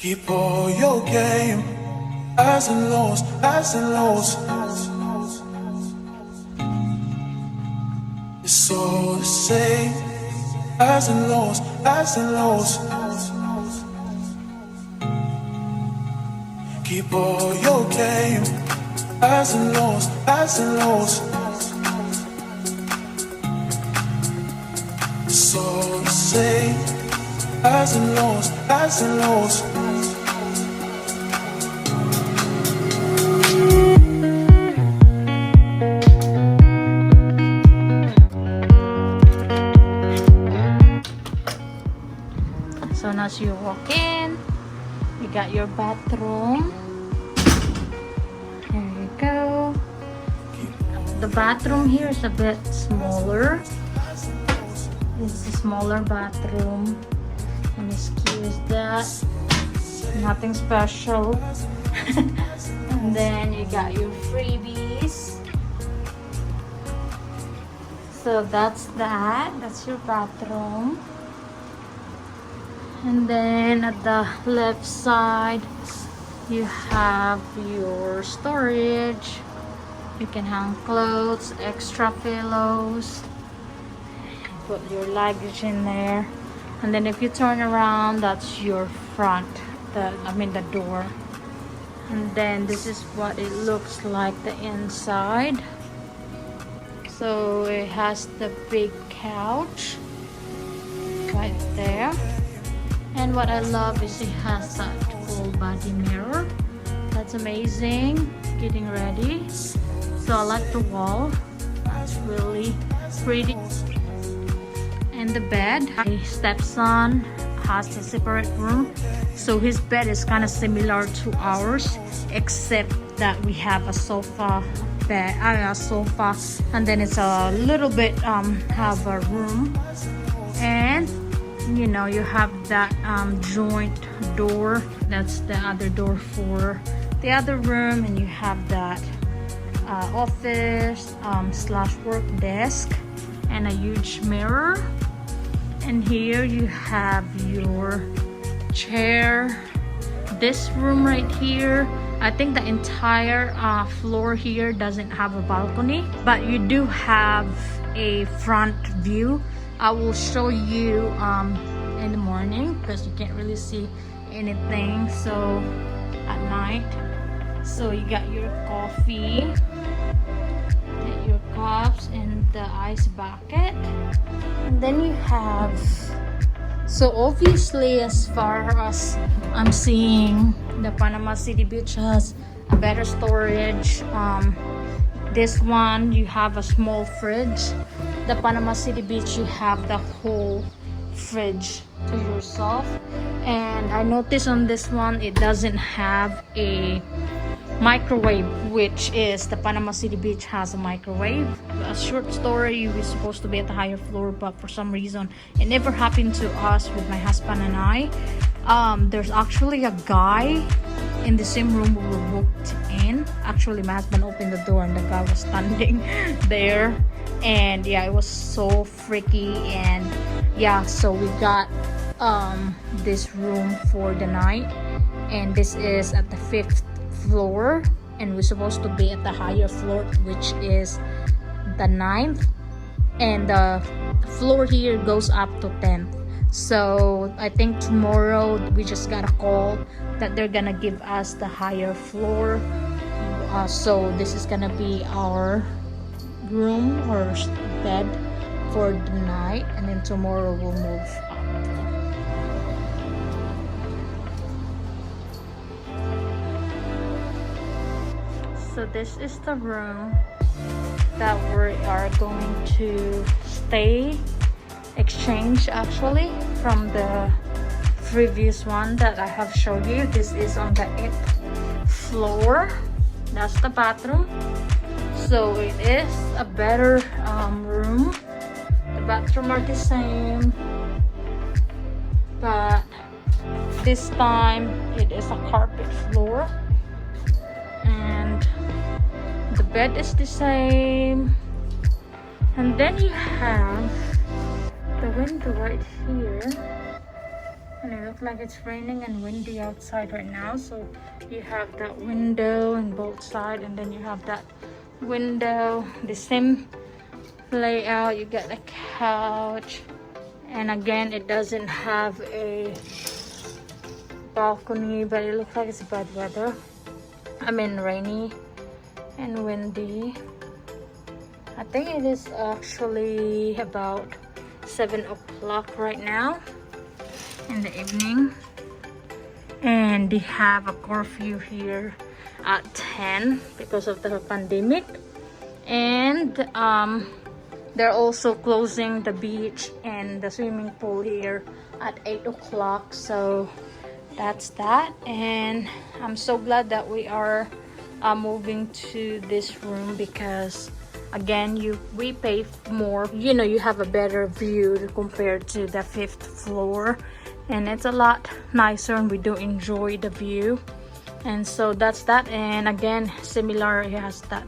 Keep all your game, highs and lows, highs and lows. It's all the same, highs and lows, highs and lows. Keep all your game, highs and lows, highs and lows. It's all the same, highs and lows, highs and lows. So now as you walk in, you got your bathroom. There you go. The bathroom here is a bit smaller. It's a smaller bathroom. And as cute as that. Nothing special. And then you got your freebies. So that's that. That's your bathroom. And then at the left side you have your storage. You can hang clothes, extra pillows, put your luggage in there. And then if you turn around, that's your front, the door. And then this is what it looks like the inside. So it has the big couch right there. And what I love is it has that full body mirror. That's amazing. Getting ready. So I like the wall. That's really pretty. And the bed. My stepson has a separate room. So his bed is kind of similar to ours, except that we have a sofa bed, a sofa, and then it's a little bit have a room. And you know, you have that joint door. That's the other door for the other room. And you have that office slash work desk and a huge mirror. And here you have your chair. This room right here, I think the entire floor here doesn't have a balcony, but you do have a front view. I will show you in the morning because you can't really see anything, so at night. So you got your coffee, your cups, and the ice bucket. And then you have, so obviously as far as I'm seeing, the Panama City Beach has a better storage. This one you have a small fridge. The Panama City Beach you have the whole fridge to yourself. And I noticed on this one it doesn't have a microwave, which is the Panama City Beach has a microwave. A short story, we were supposed to be at the higher floor, but for some reason it never happened to us with my husband and I. There's actually a guy in the same room we were booked in. Actually, my husband opened the door and the guy was standing there. And yeah, it was so freaky. And yeah, so we got this room for the night. And this is at the 5th floor. And we're supposed to be at the higher floor, which is the 9th. And the floor here goes up to 10th. So I think tomorrow we just got a call that they're gonna give us the higher floor. So this is gonna be our room or bed for the night, and then tomorrow we'll move up. So this is the room that we are going to stay, exchange actually from the previous one that I have showed you. This is on the 8th floor. That's the bathroom. So it is a better room. The bathroom are the same, but this time it is a carpet floor. And the bed is the same. And then you have the window right here. And it looks like it's raining and windy outside right now. So you have that window on both sides, and then you have that window, the same layout. You get a couch, and again, it doesn't have a balcony, but it looks like it's bad weather. I mean rainy and windy. I think it is actually about 7 o'clock right now in the evening, and they have a curfew here at 10 because of the pandemic. And they're also closing the beach and the swimming pool here at 8 o'clock. So that's that. And I'm so glad that we are moving to this room, because again, we pay more, you know, you have a better view compared to the 5th floor, and it's a lot nicer, and we do enjoy the view. And so that's that. And again, similar, it has that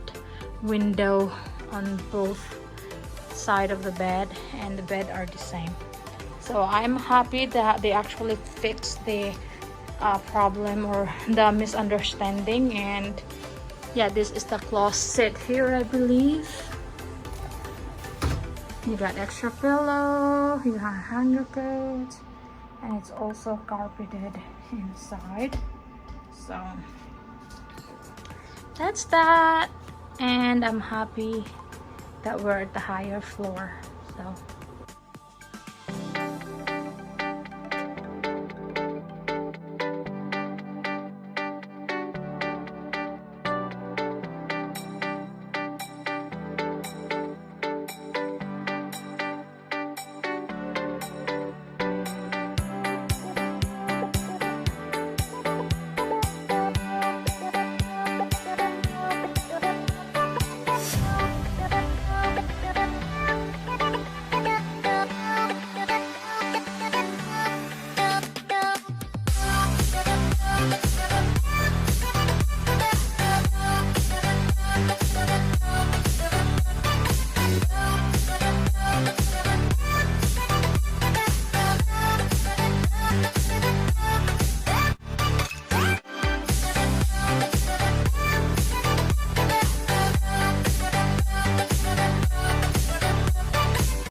window on both sides of the bed, and the bed are the same. So I'm happy that they actually fixed the problem or the misunderstanding. And yeah, this is the closet here, I believe. You got extra pillow, you have hanger coats, and it's also carpeted inside. So that's that. And I'm happy that we're at the higher floor. So